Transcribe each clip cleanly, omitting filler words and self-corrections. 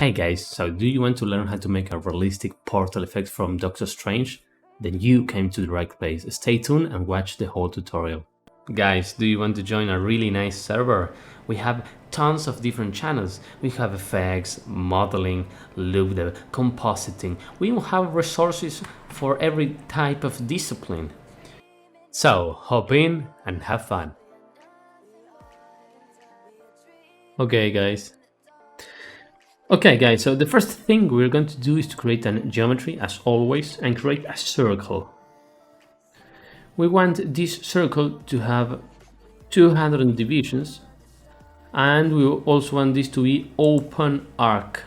Hey guys, so do you want to learn how to make a realistic portal effect from Doctor Strange? Then you came to the right place. Stay tuned and watch the whole tutorial. Guys, do you want to join a really nice server? We have tons of different channels. We have effects, modeling, loop dev, compositing. We will have resources for every type of discipline. So hop in and have fun. Okay guys, so the first thing we're going to do is to create a geometry as always and create a circle. We want this circle to have 200 divisions and we also want this to be open arc.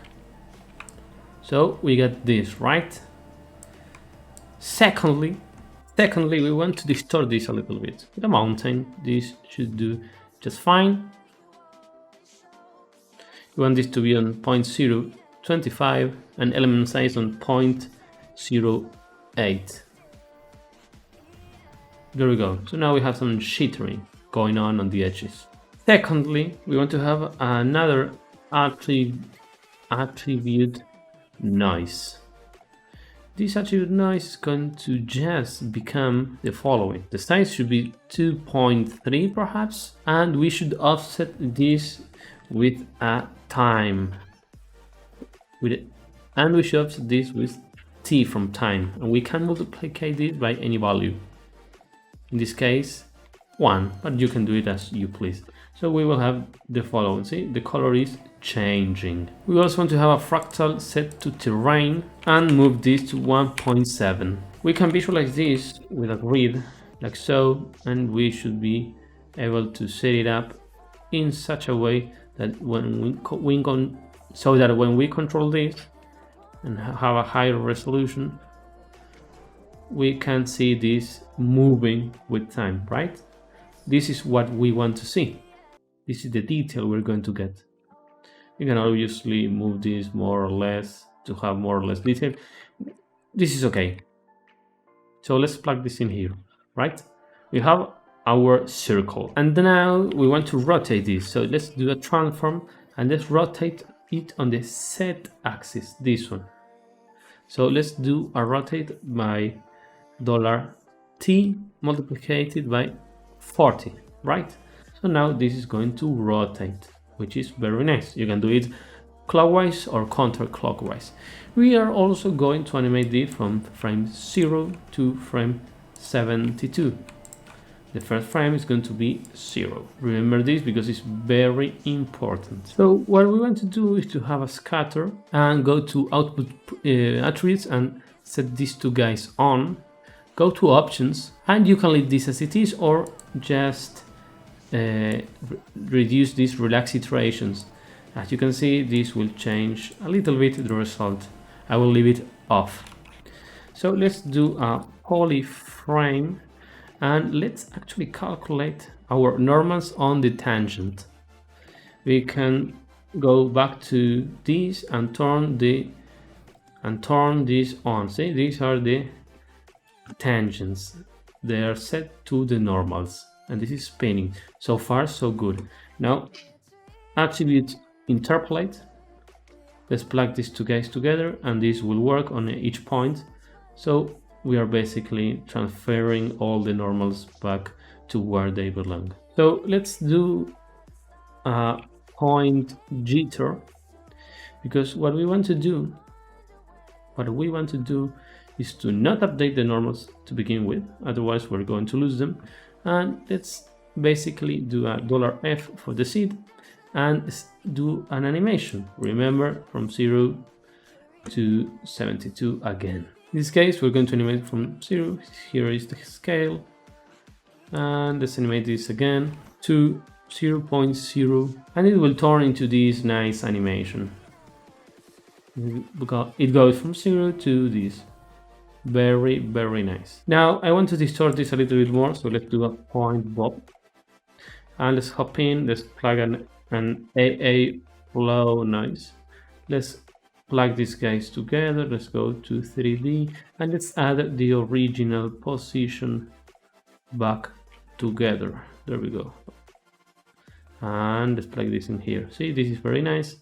So we got this, right? Secondly, we want to distort this a little bit. With a mountain, this should do just fine. We want this to be on 0.025 and element size on 0.08. There we go. So now we have some shittering going on the edges. Secondly, we want to have another attribute noise. This attribute noise is going to just become the following. The size should be 2.3 perhaps, and we should offset this with a time. And we should offset this with t from time, and we can multiply this by any value. In this case 1, but you can do it as you please. So we will have the following. See, the color is changing. We also want to have a fractal set to terrain and move this to 1.7. We can visualize this with a grid like so, and we should be able to set it up in such a way that when we control this and have a higher resolution, we can see this moving with time, right? This is what we want to see. This is the detail we're going to get. You can obviously move this more or less to have more or less detail. This is okay. So let's plug this in here, right? We have our circle, and now we want to rotate this. So let's do a transform and let's rotate it on the Z axis, this one. So let's do a rotate by $T multiplied by 40, right? So now this is going to rotate, which is very nice. You can do it clockwise or counterclockwise. We are also going to animate this from frame 0 to frame 72. The first frame is going to be 0. Remember this because it's very important. So what we want to do is to have a scatter and go to output attributes and set these two guys on. Go to options and you can leave this as it is or just reduce these relax iterations. As you can see, this will change a little bit the result. I will leave it off. So let's do a polyframe and let's actually calculate our normals on the tangent. We can go back to this and turn this on. See, these are the tangents. They are set to the normals and this is spinning. So far so good. Now attribute interpolate. Let's plug these two guys together and this will work on each point. So we are basically transferring all the normals back to where they belong. So let's do a point jitter, because what we want to do is to not update the normals to begin with, otherwise we're going to lose them. And let's basically do a $F for the seed and do an animation. Remember, from 0 to 72 again. In this case, we're going to animate from 0. Here is the scale. And let's animate this again to 0.0. And it will turn into this nice animation. It goes from 0 to this. Very, very nice. Now I want to distort this a little bit more, so let's do a point bob. And let's hop in, let's plug an AA flow noise. Let's plug these guys together. Let's go to 3D and let's add the original position back together. There we go. And let's plug this in here. See, this is very nice.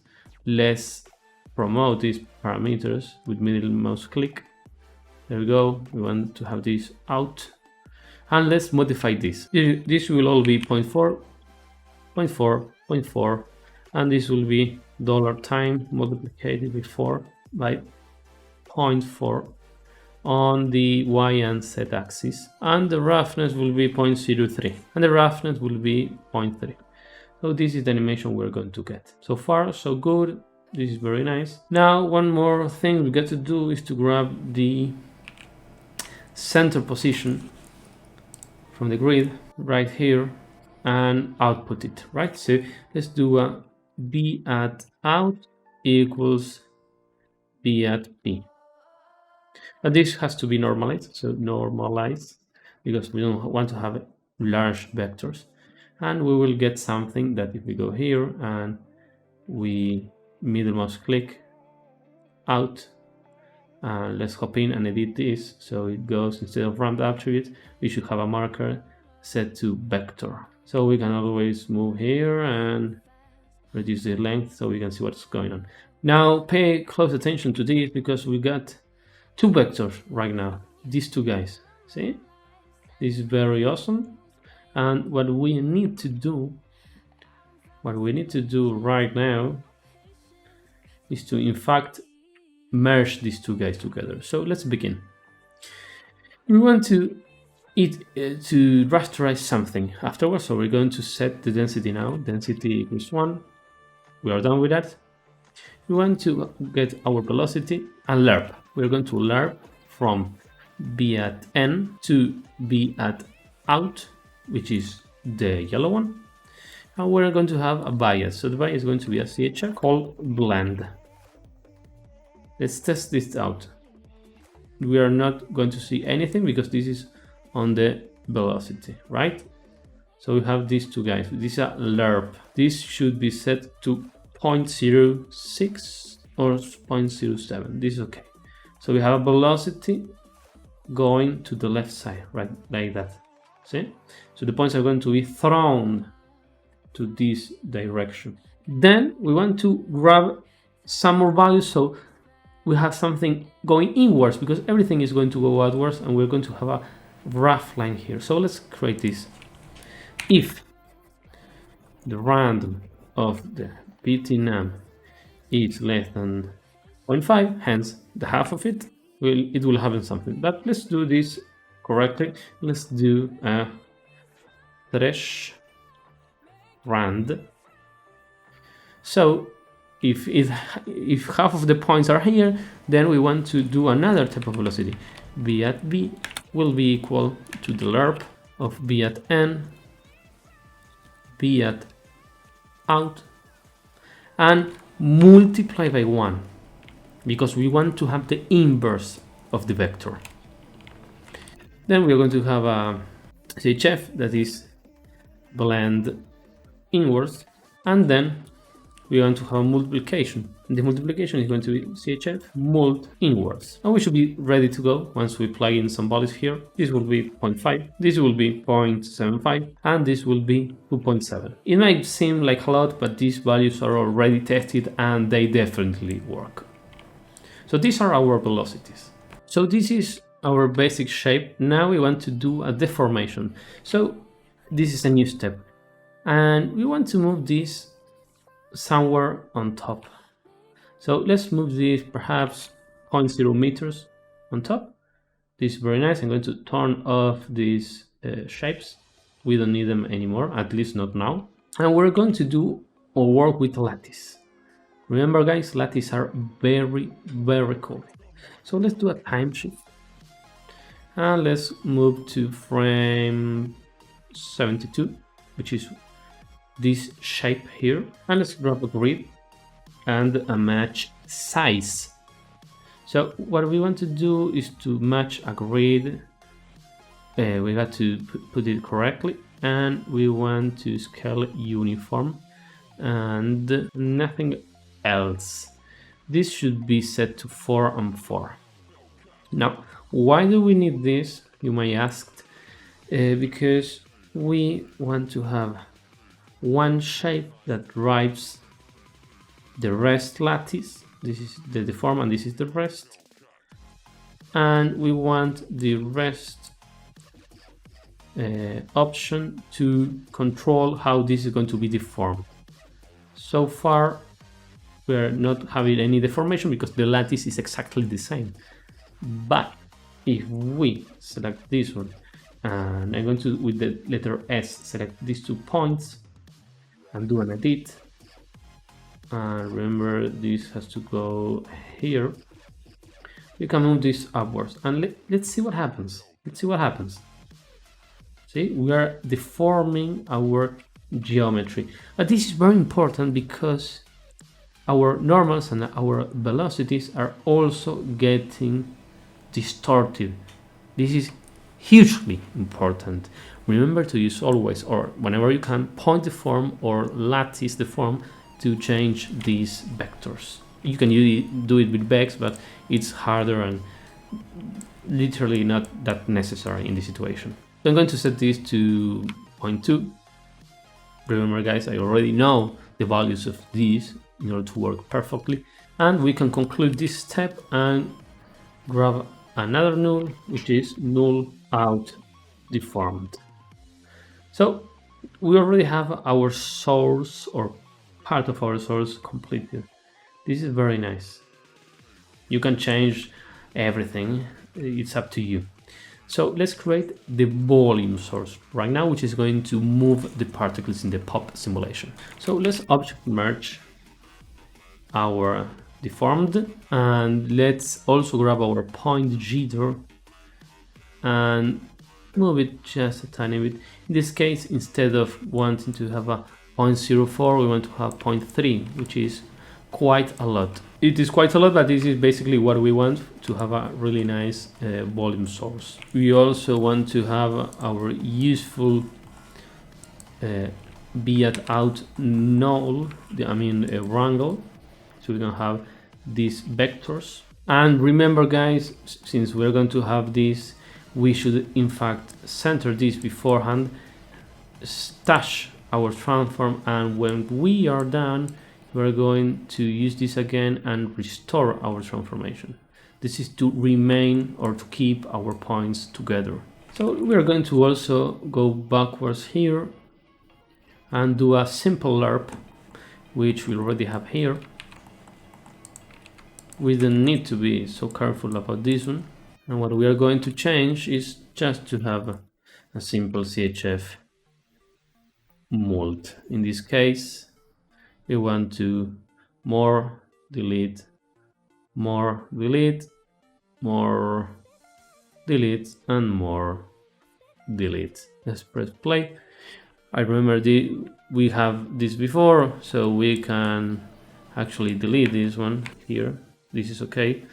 Let's promote these parameters with middle mouse click. There we go. We want to have this out. And let's modify this. This will all be 0.4, 0.4, 0.4, and this will be $time multiplied by 4 by 0.4 on the Y and Z axis, and the roughness will be 0.03, and the roughness will be 0.3. So this is the animation we're going to get. So far, so good. This is very nice. Now, one more thing we got to do is to grab the center position from the grid right here and output it, right? So let's do a B at out equals B at P. But this has to be normalized, so normalize, because we don't want to have large vectors. And we will get something that if we go here and we middle mouse click out, let's hop in and edit this. So it goes, instead of ramp attribute, we should have a marker set to vector. So we can always move here and reduce the length so we can see what's going on. Now pay close attention to this, because we got two vectors right now, these two guys. See, this is very awesome. And what we need to do right now is to in fact merge these two guys together. So let's begin. We want to rasterize something afterwards, so we're going to set the density now. Density equals 1. We are done with that. We want to get our velocity and lerp. We're going to lerp from B at N to B at out, which is the yellow one. And we're going to have a bias. So the bias is going to be a CHF called blend. Let's test this out. We are not going to see anything because this is on the velocity, right? So we have these two guys. This is a lerp. This should be set to 0.06 or 0.07. This is okay. So we have a velocity going to the left side, right, like that. See? So the points are going to be thrown to this direction. Then we want to grab some more values, so we have something going inwards, because everything is going to go outwards, and we're going to have a rough line here. So let's create this. If the random of the PTNAM is less than 0.5, hence the half of it, it will have something. But let's do this correctly. Let's do a thresh rand. So if half of the points are here, then we want to do another type of velocity. B at B will be equal to the lerp of B at N, B at out, and multiply by 1, because we want to have the inverse of the vector. Then we are going to have a CHF that is blend inwards, and then we are going to have a multiplication. And the multiplication is going to be CHF mult inwards. And we should be ready to go once we plug in some values here. This will be 0.5, this will be 0.75, and this will be 2.7. It might seem like a lot, but these values are already tested and they definitely work. So these are our velocities. So this is our basic shape. Now we want to do a deformation. So this is a new step, and we want to move this somewhere on top. So let's move this perhaps 0.0 meters on top. This is very nice. I'm going to turn off these shapes. We don't need them anymore, at least not now. And we're going to do or work with lattice. Remember guys, lattice are very, very cool. So let's do a time shift. And let's move to frame 72, which is this shape here. And let's grab a grid and a match size. So what we want to do is to match a grid. We got to put it correctly, and we want to scale uniform and nothing else. This should be set to 4 and 4. Now, why do we need this, you may ask? Because we want to have one shape that drives the rest lattice, This is the deform and this is the rest. And we want the rest option to control how this is going to be deformed. So far, we're not having any deformation because the lattice is exactly the same. But if we select this one, and I'm going to, with the letter S, select these 2 points and do an edit. And remember, this has to go here. We can move this upwards and let's see what happens. Let's see what happens. See, we are deforming our geometry. But this is very important because our normals and our velocities are also getting distorted. This is hugely important. Remember to use always, or whenever you can, point deform or lattice deform to change these vectors. You can do it with vex, but it's harder and literally not that necessary in this situation. So I'm going to set this to 0.2. Remember guys, I already know the values of these in order to work perfectly. And we can conclude this step and grab another null, which is null out deformed. So we already have our source or part of our source completed. This is very nice. You can change everything, it's up to you. So let's create the volume source right now, which is going to move the particles in the pop simulation. So let's object merge our deformed, and let's also grab our point jitter and move it just a tiny bit. In this case, instead of wanting to have a 0.04, we want to have 0.3, which is quite a lot. It is quite a lot, but this is basically what we want, to have a really nice volume source. We also want to have our useful be at out null, wrangle, so we can have these vectors. And remember guys, since we're going to have this, we should in fact center this beforehand, stash our transform, and when we are done, we're going to use this again and restore our transformation. This is to remain or to keep our points together. So we're going to also go backwards here and do a simple lerp, which we already have here. We don't need to be so careful about this one. And what we are going to change is just to have a simple CHF mold. In this case, we want to more delete, more delete, more delete, and more delete. Let's press play. I remember we have this before, so we can actually delete this one here. This is okay.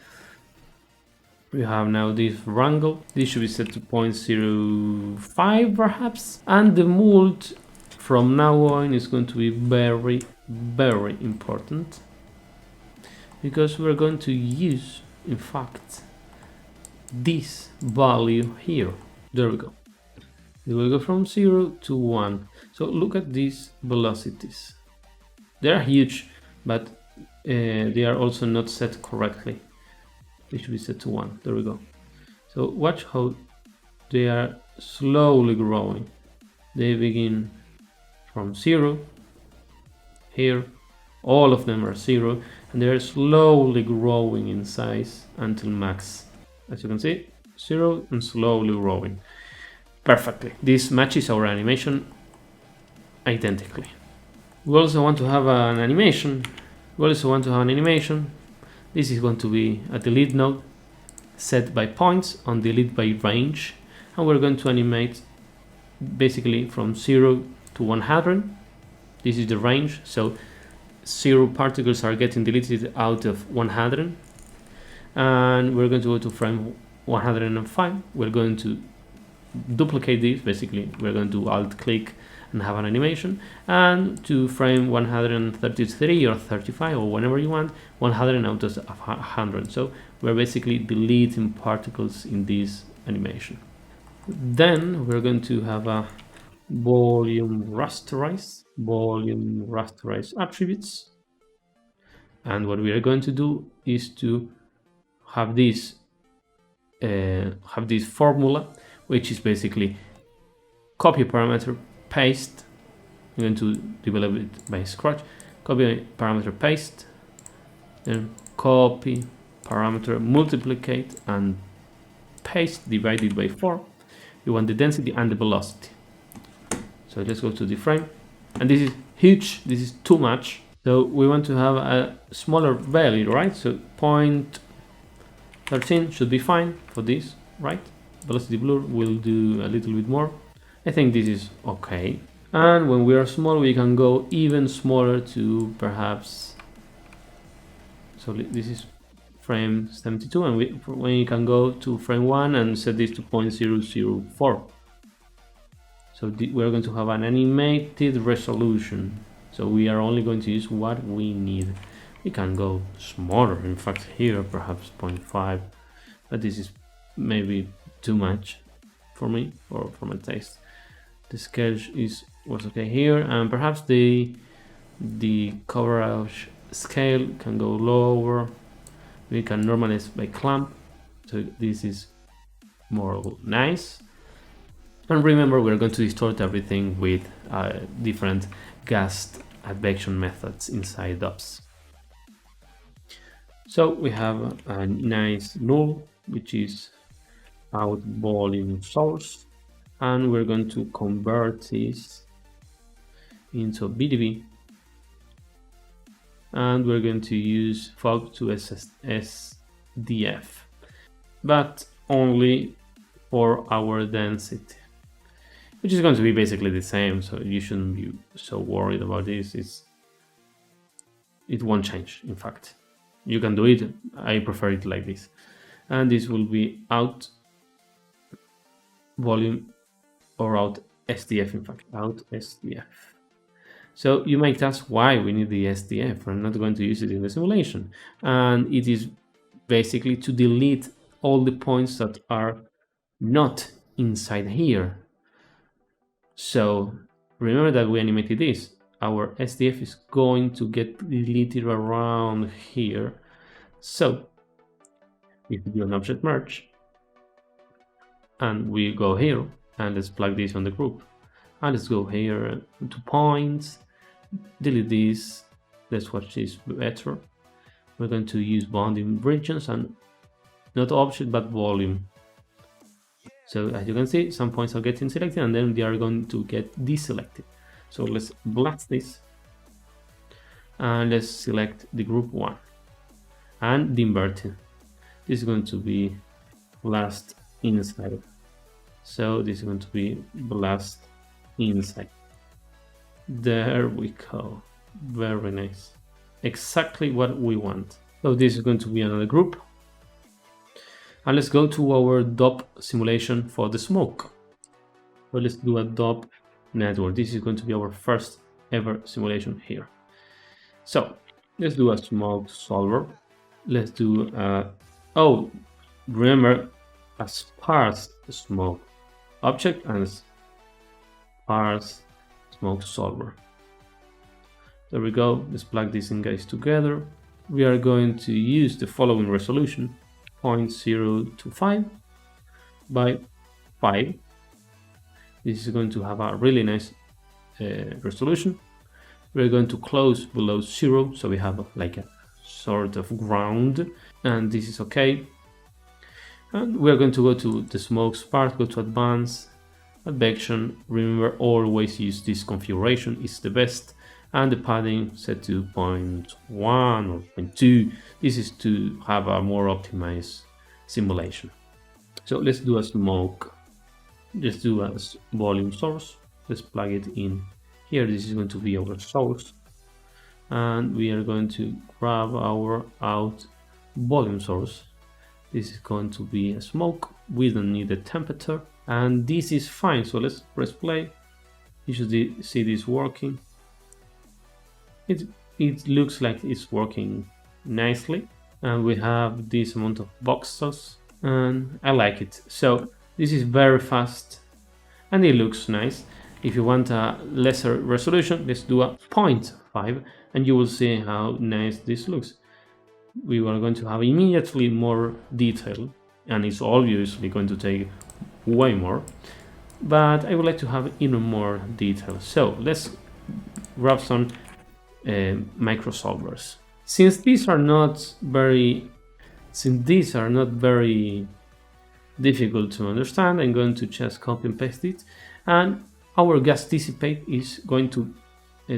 We have now this wrangle. This should be set to 0.05 perhaps. And the mold from now on is going to be very, very important, because we're going to use, in fact, this value here. There we go. It will go from 0 to 1. So look at these velocities. They are huge, but they are also not set correctly. They should be set to 1. There we go. So watch how they are slowly growing. They begin from 0 here. All of them are 0, and they are slowly growing in size until max. As you can see, 0 and slowly growing. Perfectly. This matches our animation identically. We also want to have an animation. This is going to be a delete node set by points on delete by range, and we're going to animate basically from 0 to 100. This is the range, so 0 particles are getting deleted out of 100, and we're going to go to frame 105. We're going to duplicate this. Basically, we're going to alt click and have an animation, and to frame 133 or 35 or whenever you want, 100 out of 100. So we're basically deleting particles in this animation. Then we're going to have a volume rasterize attributes, And what we are going to do is to have this formula, which is basically copy parameter, paste. I'm going to develop it by scratch. Copy parameter, paste, then copy parameter, multiplicate, and paste divided by 4. You want the density and the velocity. So let's go to the frame, and this is huge, this is too much. So we want to have a smaller value, right? So 0.13 should be fine for this, right? Velocity blur will do a little bit more. I think this is okay. And when we are small, we can go even smaller to perhaps, so this is frame 72, and when you can go to frame 1 and set this to 0.004. So we're going to have an animated resolution. So we are only going to use what we need. We can go smaller, in fact here perhaps 0.5, but this is maybe too much for me or for my taste. The scale was okay here, and perhaps the coverage scale can go lower. We can normalize by clamp, so this is more nice. And remember, we're going to distort everything with different gas advection methods inside DOPS. So we have a nice null, which is out volume source, and we're going to convert this into BDB, and we're going to use fog to SDF, but only for our density, which is going to be basically the same, so you shouldn't be so worried about this. It won't change. In fact, you can do it. I prefer it like this, and this will be out volume or out SDF. In fact, out SDF. So you might ask why we need the SDF. We're not going to use it in the simulation, and it is basically to delete all the points that are not inside here. So remember that we animated this. Our SDF is going to get deleted around here. So if we do an object merge and we go here, and let's plug this on the group, and let's go here to points, delete this. Let's watch this better. We're going to use bounding regions and not object but volume. So as you can see, some points are getting selected and then they are going to get deselected. So let's blast this and let's select the group 1 and the inverting. This is going to be blast inside. So this is going to be blast inside. There we go. Very nice. Exactly what we want. So this is going to be another group. And let's go to our DOP simulation for the smoke. So let's do a DOP network. This is going to be our first ever simulation here. So let's do a smoke solver. Let's do oh, remember a sparse smoke object and sparse smoke solver. There we go. Let's plug these in guys together. We are going to use the following resolution: 0.025 by 5. This is going to have a really nice resolution. We're going to close below 0, so we have like a sort of ground, and this is okay. And we're going to go to the smokes part, go to advanced, advection. Remember, always use this configuration, it's the best. And the padding set to 0.1 or 0.2. This is to have a more optimized simulation. So let's do a smoke. Let's do a volume source. Let's plug it in here. This is going to be our source. And we are going to grab our out volume source. This is going to be a smoke. We don't need the temperature. And this is fine. So let's press play. You should see this working. It looks like it's working nicely, and we have this amount of boxes, and I like it. So this is very fast and it looks nice. If you want a lesser resolution, let's do a 0.5 and you will see how nice this looks. We are going to have immediately more detail, and it's obviously going to take way more, but I would like to have even more detail. So let's grab some micro solvers. Since these are not very difficult to understand, I'm going to just copy and paste it, and our gas dissipate is going to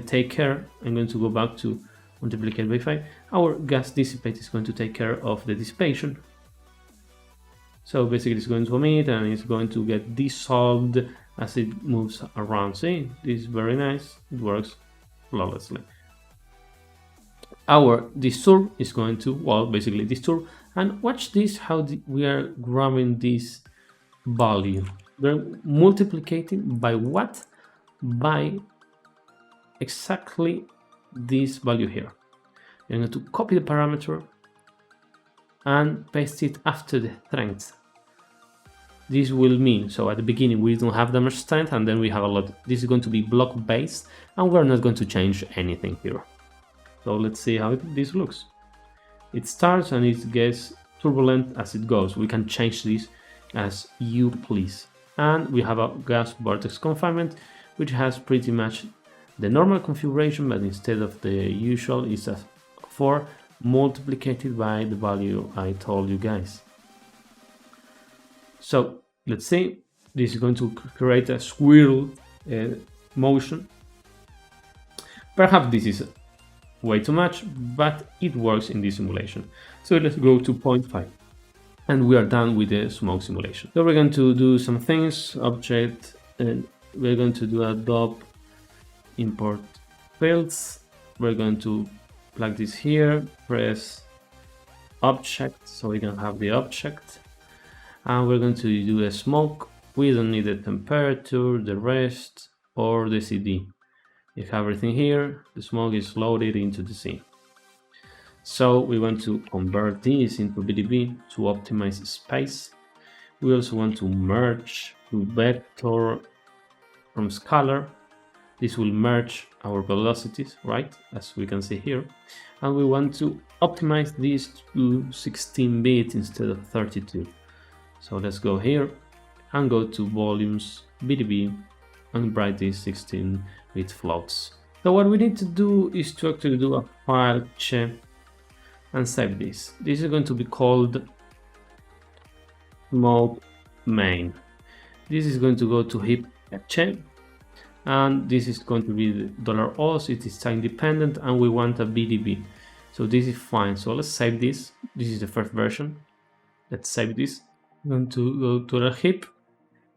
take care. I'm going to go back to multiplicate by 5. Our gas dissipate is going to take care of the dissipation. So basically it's going to emit and it's going to get dissolved as it moves around. See, this is very nice, it works flawlessly. Our disturb is going to, well, basically disturb, and watch this, how we are grabbing this value. We're multiplicating by what? By exactly this value here. You're going to copy the parameter and paste it after the strength. This will mean, so at the beginning we don't have that much strength, and then we have a lot. This is going to be block based, and we're not going to change anything here. So let's see how this looks. It starts and it gets turbulent as it goes. We can change this as you please. And we have a gas vortex confinement, which has pretty much the normal configuration, but instead of the usual, it's a 4 multiplied by the value I told you guys. So let's see, this is going to create a swirl motion. Perhaps this is way too much, but it works in this simulation. So let's go to 0.5 and we are done with the smoke simulation. So we're going to do some things, object, and we're going to do a dop import fields. We're going to plug this here, press object so we can have the object, and we're going to do a smoke. We don't need the temperature, the rest, or the CD. You have everything here. The smoke is loaded into the scene. So we want to convert this into BDB to optimize space. We also want to merge to vector from scalar. This will merge our velocities, right, as we can see here. And we want to optimize this to 16-bit instead of 32. So let's go here and go to volumes, BDB, and write these 16-bit floats. So what we need to do is to actually do a file check and save this. This is going to be called smoke main. This is going to go to heap check, and this is going to be the $os. It is time dependent, and we want a BDB. So this is fine. So let's save this. This is the first version. Let's save this. I'm going to go to the heap.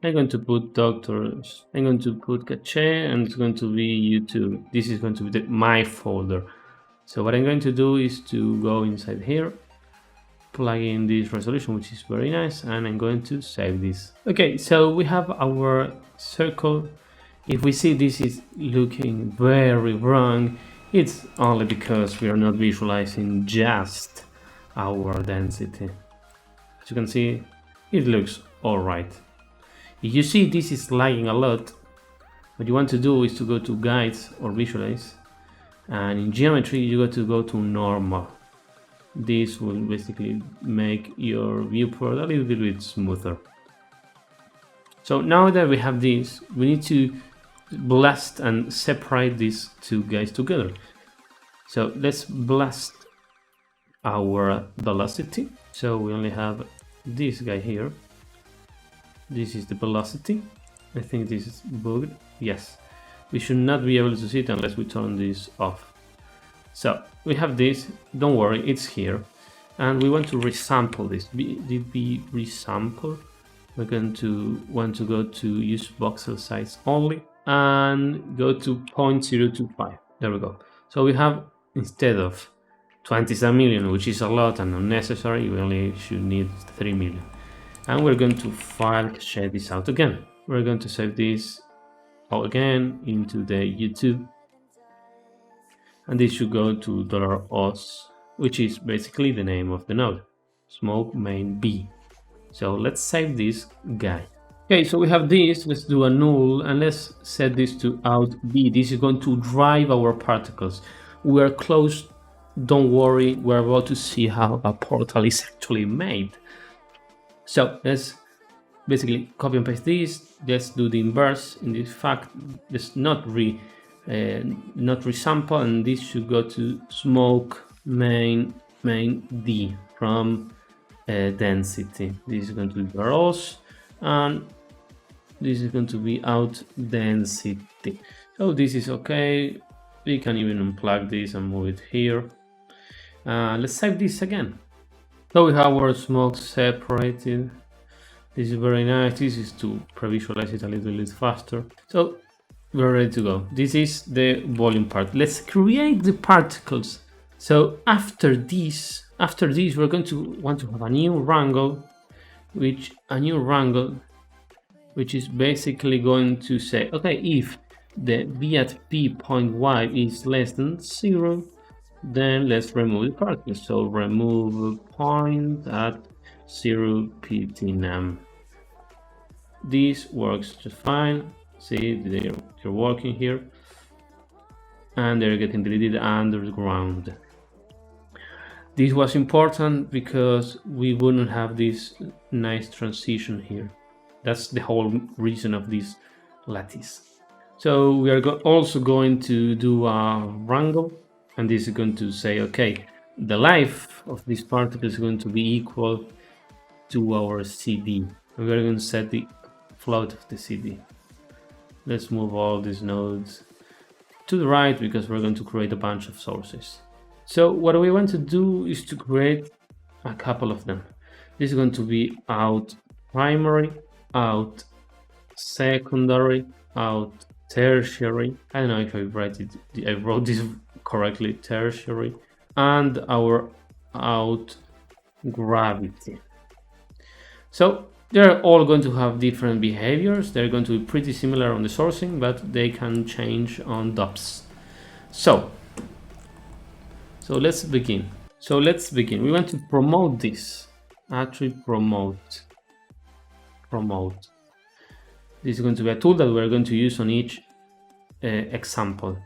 I'm going to put doctors. I'm going to put cache, and it's going to be YouTube. This is going to be my folder. So what I'm going to do is to go inside here, plug in this resolution, which is very nice, and I'm going to save this. Okay, so we have our circle. If we see this is looking very wrong, it's only because we are not visualizing just our density. As you can see, it looks all right. If you see this is lagging a lot, what you want to do is to go to guides or visualize, and in geometry you got to go to normal. This will basically make your viewport a little bit smoother. So now that we have this, we need to blast and separate these two guys together. So let's blast our velocity. So we only have this guy here. This is the velocity. I think this is bugged. Yes, we should not be able to see it unless we turn this off. So we have this, don't worry, it's here, and we want to resample this. Did we resample? We're going to want to go to use voxel size only and go to 0.025. There we go. So we have, instead of 27 million, which is a lot and unnecessary, we only should need 3 million. And we're going to file share this out again. We're going to save this all again into the YouTube, and this should go to $os, which is basically the name of the node, smoke main B. So let's save this guy. Okay, so we have this. Let's do a null and let's set this to out B. This is going to drive our particles. We are close. Don't worry. We're about to see how a portal is actually made. So let's basically copy and paste this. Let's do the inverse. In this fact, let's not resample, and this should go to smoke main D from density. This is going to be gross, and this is going to be out density. So this is okay. We can even unplug this and move it here. Let's save this again. So we have our smoke separated. This is very nice. This is to pre-visualize it a little bit faster. So we're ready to go. This is the volume part. Let's create the particles. So after this, we're going to want to have a new wrangle, which is basically going to say, okay, if the v at p point y is less than 0, then let's remove the particles. So remove point at 0 ptnam. This works just fine. See, they're working here, and they're getting deleted underground. This was important because we wouldn't have this nice transition here. That's the whole reason of this lattice. So we are also going to do a wrangle, and this is going to say, okay, the life of this particle is going to be equal to our CD. And we're going to set the float of the CD. Let's move all these nodes to the right because we're going to create a bunch of sources. So what we want to do is to create a couple of them. This is going to be out primary, out secondary, out tertiary. I don't know if I wrote this correctly, tertiary, and our out gravity. So they're all going to have different behaviors. They're going to be pretty similar on the sourcing, but they can change on DOPS. So let's begin. We want to promote this. Actually promote. This is going to be a tool that we're going to use on each example.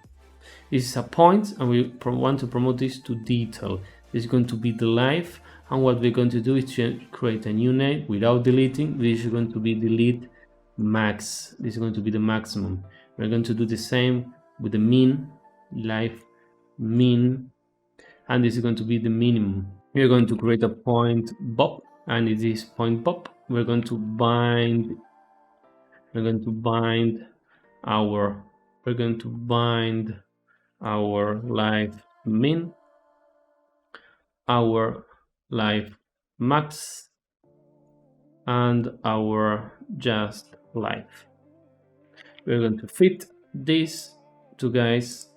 This is a point, and we want to promote this to detail. This is going to be the life, and what we're going to do is to create a new name without deleting. This is going to be delete max. This is going to be the maximum. We're going to do the same with the mean, life mean, and this is going to be the minimum. We're going to create a point bob, and it is point bob. We're going to bind our life min, our life max, and our just life. We're going to fit these two guys,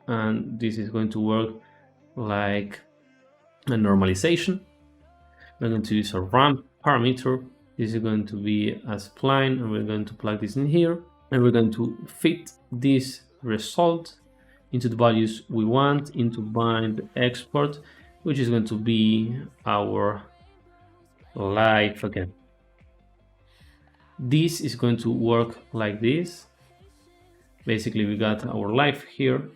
and this is going to work like a normalization. We're going to use a ramp parameter. This is going to be a spline, and we're going to plug this in here, and we're going to fit this result into the values we want into bind export, which is going to be our life again. This is going to work like this. Basically, we got our life here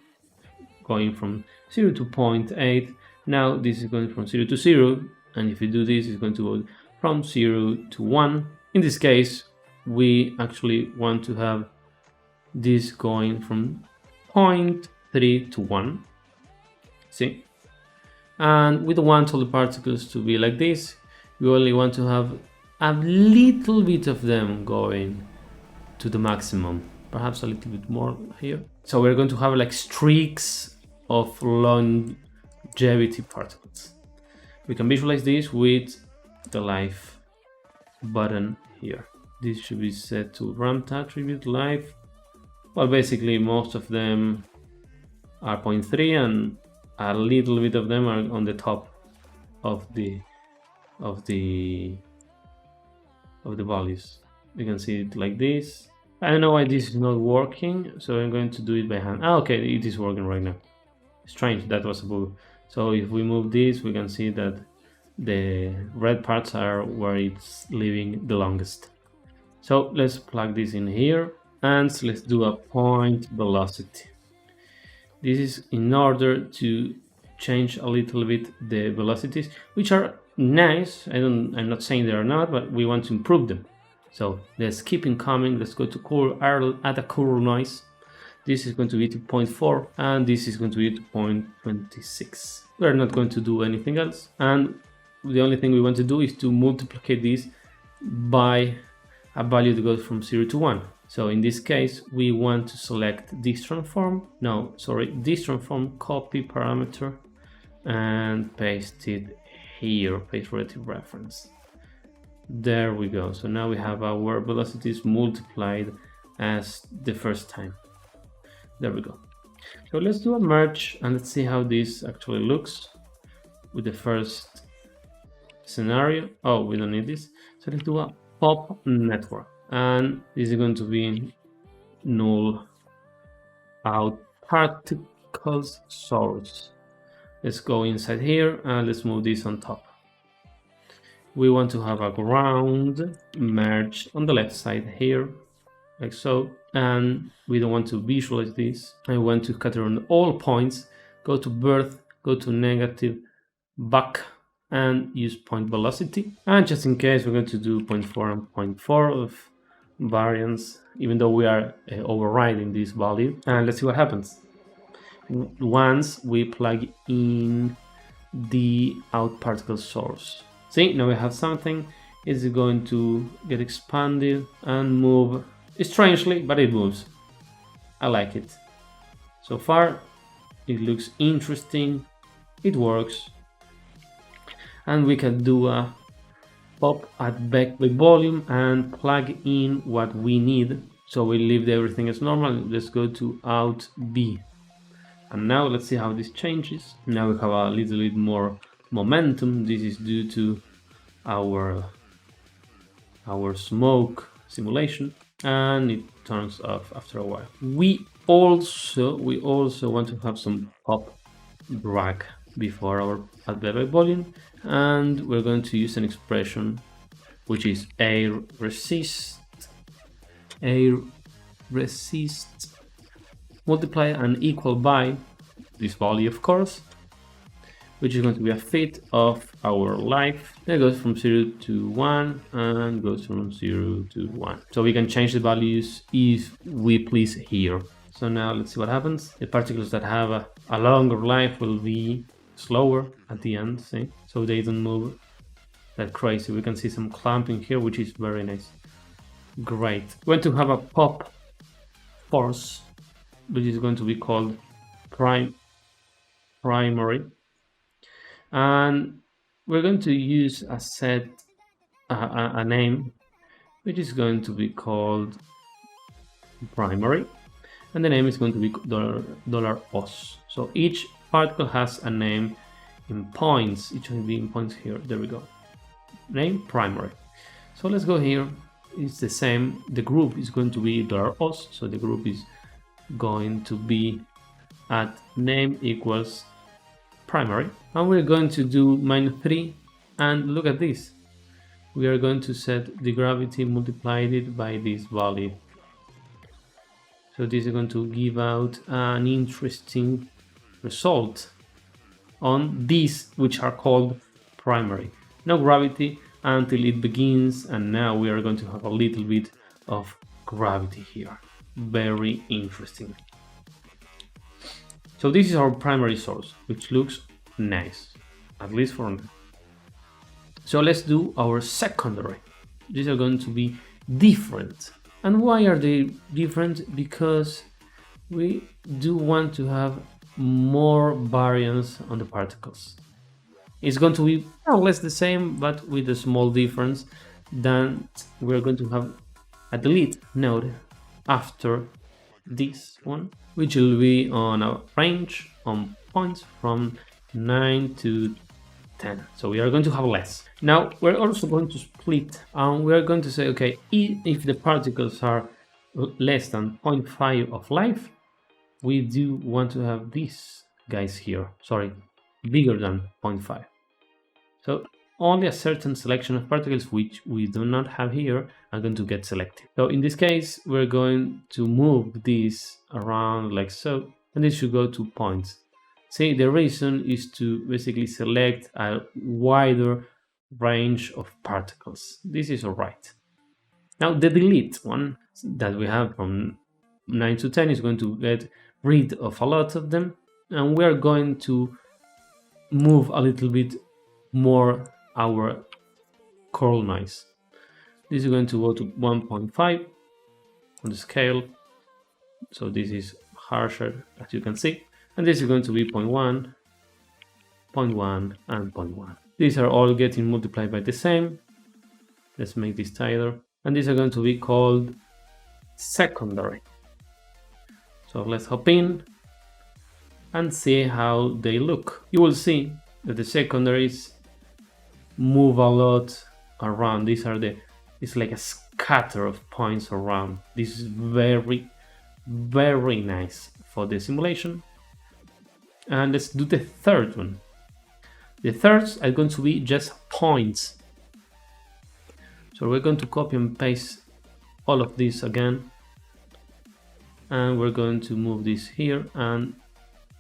going from 0 to 0.8. Now this is going from 0 to 0, and if you do this, it's going to go from 0 to 1. In this case, we actually want to have this going from 0.3 to 1. See? And we don't want all the particles to be like this. We only want to have a little bit of them going to the maximum, perhaps a little bit more here. So we're going to have like streaks of longevity particles. We can visualize this with the life button here. This should be set to ramp attribute life. Well, basically most of them are 0.3, and a little bit of them are on the top of the values. You can see it like this. I don't know why this is not working, so I'm going to do it by hand. Okay, it is working right now. Strange, that was a bug. So if we move this, we can see that the red parts are where it's living the longest. So let's plug this in here, and let's do a point velocity. This is in order to change a little bit the velocities, which are nice. I'm not saying they are not, but we want to improve them. So let's keep incoming. Let's go to curl, add a curl noise. This is going to be to 0.4, and this is going to be to 0.26. We're not going to do anything else, and the only thing we want to do is to multiply this by a value that goes from 0 to 1. So in this case, we want to select this transform, this transform, copy parameter, and paste it here, paste relative reference. There we go. So now we have our velocities multiplied as the first time. There we go. So let's do a merge and let's see how this actually looks with the first scenario. Oh, we don't need this. So let's do a pop network. And this is going to be null out particles source. Let's go inside here and let's move this on top. We want to have a ground merge on the left side here, like so. And we don't want to visualize this. I want to scatter on all points, go to birth, go to negative, back, and use point velocity. And just in case, we're going to do 0.4 and 0.4 of variance, even though we are overriding this value. And let's see what happens once we plug in the out particle source. See, now we have something. It's going to get expanded and move strangely, but it moves. I like it. So far, it looks interesting. It works. And we can do a pop at back by volume and plug in what we need. So we leave everything as normal. Let's go to out B. And now let's see how this changes. Now we have a little bit more momentum. This is due to our smoke simulation, and it turns off after a while. We also want to have some pop drag before our at back by volume. And we're going to use an expression which is air resist multiply and equal by this value, of course, which is going to be a fit of our life that goes from 0 to 1 and goes from 0 to 1. So we can change the values if we please here. So now let's see what happens. The particles that have a longer life will be slower at the end, see? So they don't move that crazy. We can see some clamping here, which is very nice. Great. We're going to have a pop force, which is going to be called primary. And we're going to use a name, which is going to be called primary. And the name is going to be $os. So each particle has a name in points. Each will be in points here. There we go. Name primary. So let's go here. It's the same. The group is going to be $os. So the group is going to be at name equals primary. And we're going to do -3. And look at this. We are going to set the gravity multiplied it by this value. So this is going to give out an interesting result on these, which are called primary. No gravity until it begins, and now we are going to have a little bit of gravity here. Very interesting. So this is our primary source, which looks nice, at least for now. So let's do our secondary. These are going to be different. And why are they different? Because we do want to have more variance on the particles. It's going to be more or less the same, but with a small difference. Then we're going to have a delete node after this one, which will be on a range on points from 9 to 10. So we are going to have less. Now we're also going to split, and we're going to say, okay, if the particles are less than 0.5 of life, we do want to have these guys here, sorry, bigger than 0.5. So only a certain selection of particles which we do not have here are going to get selected. So in this case, we're going to move this around like so, and this should go to points. See, the reason is to basically select a wider range of particles. This is all right. Now the delete one that we have from 9 to 10 is going to get rid of a lot of them, and we're going to move a little bit more our curl noise. This is going to go to 1.5 on the scale, so this is harsher as you can see, and this is going to be 0.1, 0.1 and 0.1. These are all getting multiplied by the same. Let's make this tighter, and these are going to be called secondary. So let's hop in and see how they look. You will see that the secondaries move a lot around. These are it's like a scatter of points around. This is very, very nice for the simulation. And let's do the third one. The thirds are going to be just points. So we're going to copy and paste all of this again, and we're going to move this here and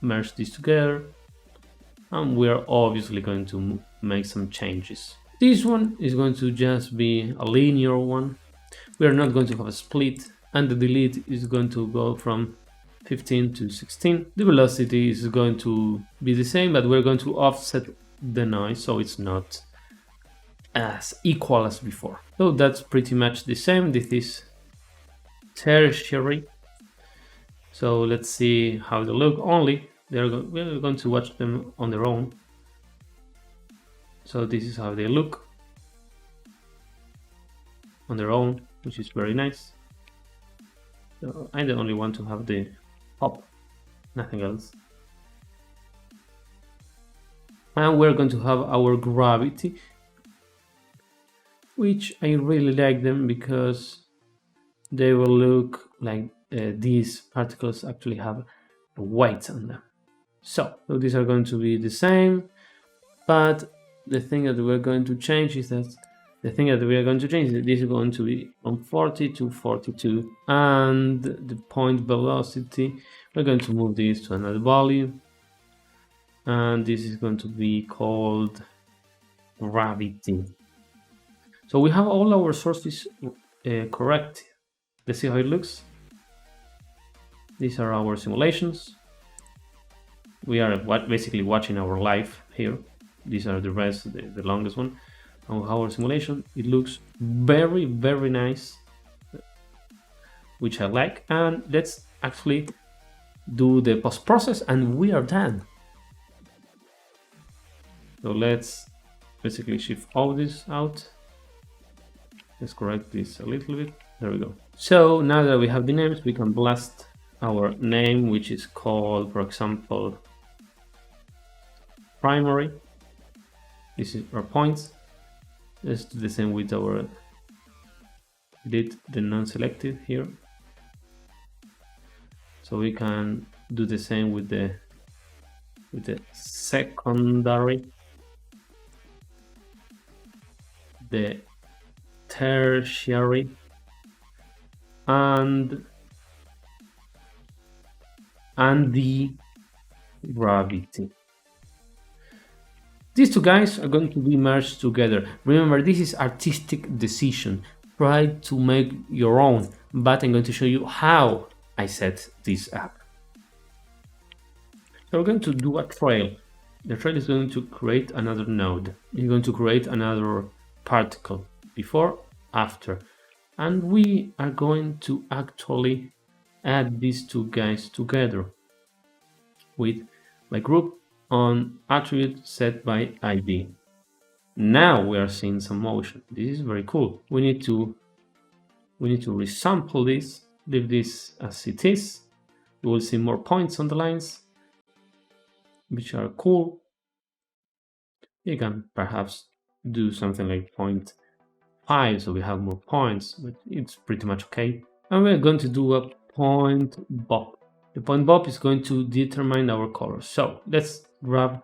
merge this together, and we're obviously going to make some changes. This one is going to just be a linear one. We are not going to have a split, and the delete is going to go from 15 to 16. The velocity is going to be the same, but we're going to offset the noise so it's not as equal as before. So that's pretty much the same. This is tertiary. So let's see how they look. Only we're going to watch them on their own. So this is how they look on their own, which is very nice. So I'm the only one to have the pop, nothing else. And we're going to have our gravity, which I really like them because they will look like these particles actually have weight on them. So these are going to be the same, but the thing that we're going to change is that this is going to be from 40 to 42, and the point velocity, we're going to move this to another value, and this is going to be called gravity. So we have all our sources correct. Let's see how it looks. These are our simulations. We are basically watching our life here. These are the rest, the longest one. And our simulation, it looks very, very nice, which I like. And let's actually do the post-process, and we are done. So let's basically shift all this out. Let's correct this a little bit. There we go. So now that we have the names, we can blast our name, which is called, for example, primary. This is our points. Let's do the same with our delete the non-selected here. So we can do the same with the secondary, the tertiary, and the gravity. These two guys are going to be merged together. Remember, this is artistic decision. Try to make your own, but I'm going to show you how I set this up. So we're going to do a trail. The trail is going to create another node. You're going to create another particle, before, after. And we are going to actually add these two guys together with my group on attribute set by ID. Now we are seeing some motion. This is very cool. We need to resample this, leave this as it is. We will see more points on the lines, which are cool. You can perhaps do something like 0.5, so we have more points, but it's pretty much okay. And we're going to do a point bop. The point bop is going to determine our color. So let's grab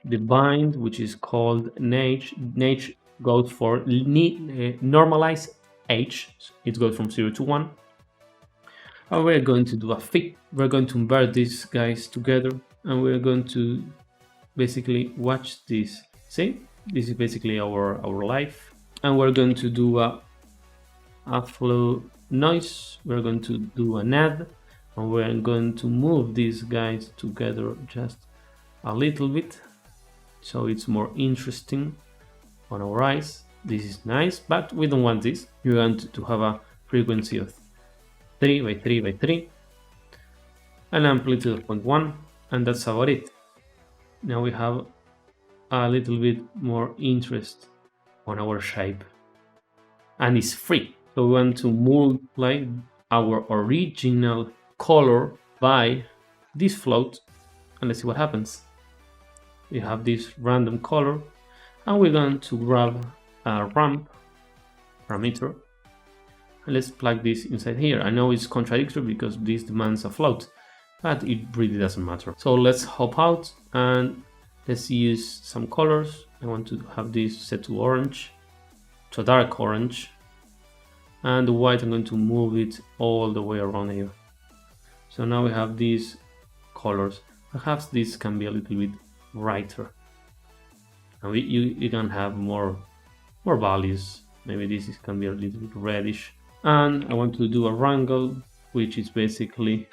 the bind, which is called Nage. Nage goes for normalize H. It goes from 0 to 1. And we're going to do a fit. We're going to invert these guys together, and we're going to basically watch this. See, this is basically our life, and we're going to do a flow noise. We're going to do an add, and we're going to move these guys together just a little bit, so it's more interesting on our eyes. This is nice, but we don't want this. We want to have a frequency of 3 by 3 by 3, an amplitude of 0.1, and that's about it. Now we have a little bit more interest on our shape, and it's free. So we want to multiply our original color by this float, and let's see what happens. We have this random color, and we're going to grab a ramp parameter, and let's plug this inside here. I know it's contradictory because this demands a float, but it really doesn't matter. So let's hop out and let's use some colors. I want to have this set to orange, to a dark orange, and the white I'm going to move it all the way around here. So now we have these colors. Perhaps this can be a little bit brighter, and you can have more values. Maybe this can be a little bit reddish. And I want to do a wrangle, which is basically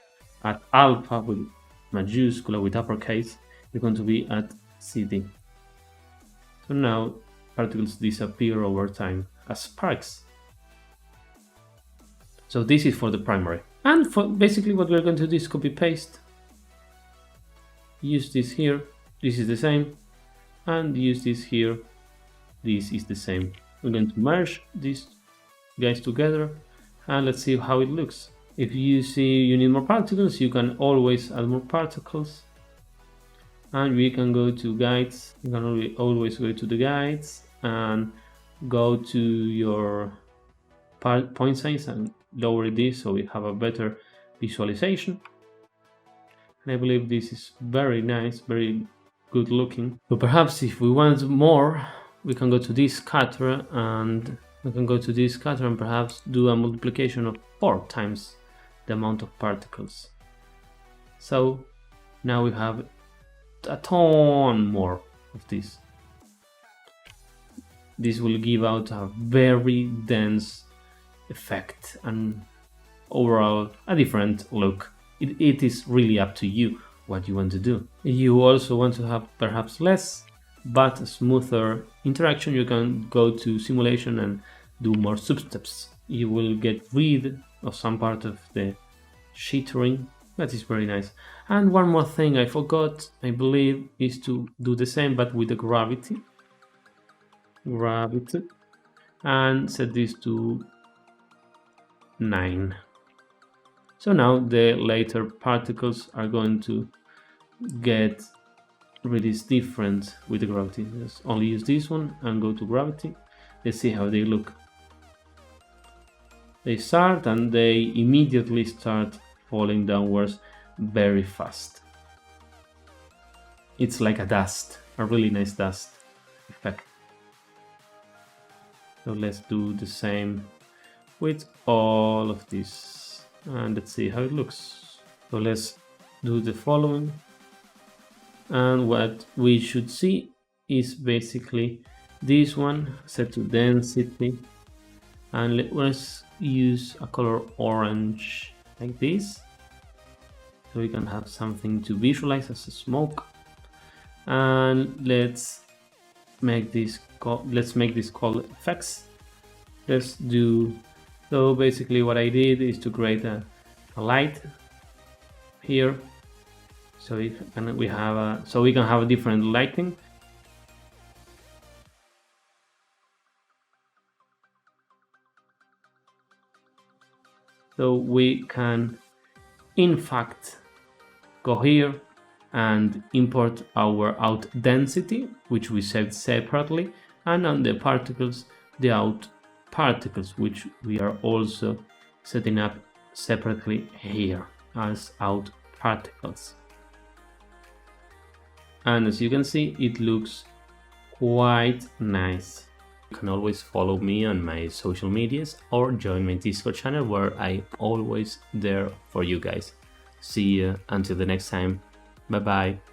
at alpha with majuscula with uppercase. You're going to be at CD. So now particles disappear over time as sparks. So this is for the primary. And for basically what we're going to do is copy paste. Use this here. This is the same. And use this here. This is the same. We're going to merge these guys together, and let's see how it looks. If you see you need more particles, you can always add more particles, and we can go to guides. You can always go to the guides and go to your point size and lower this so we have a better visualization. And I believe this is very nice, very good looking. But perhaps if we want more, we can go to this scatter, and we can go to this scatter and perhaps do a multiplication of 4 times the amount of particles. So now we have a ton more of this. This will give out a very dense effect and overall a different look. It is really up to you what you want to do. You also want to have perhaps less but a smoother interaction. You can go to simulation and do more substeps. You will get rid of some part of the shittering. That is very nice. And one more thing I forgot, I believe, is to do the same but with the gravity, and set this to 9. So now the later particles are going to get really different with the gravity. Let's only use this one and go to gravity. Let's see how they look. They start and they immediately start falling downwards very fast. It's like a dust, a really nice dust effect. So let's do the same with all of this, and let's see how it looks. So let's do the following, and what we should see is basically this one set to density, and let's use a color orange like this so we can have something to visualize as a smoke. And let's make this called effects. Let's do, so basically what I did is to create a light here, so we can have a different lighting. So we can in fact go here and import our out density, which we set separately, and on the particles, the out particles, which we are also setting up separately here as out particles. And as you can see, it looks quite nice. You can always follow me on my social medias or join my Discord channel where I'm always there for you guys. See you until the next time. Bye bye.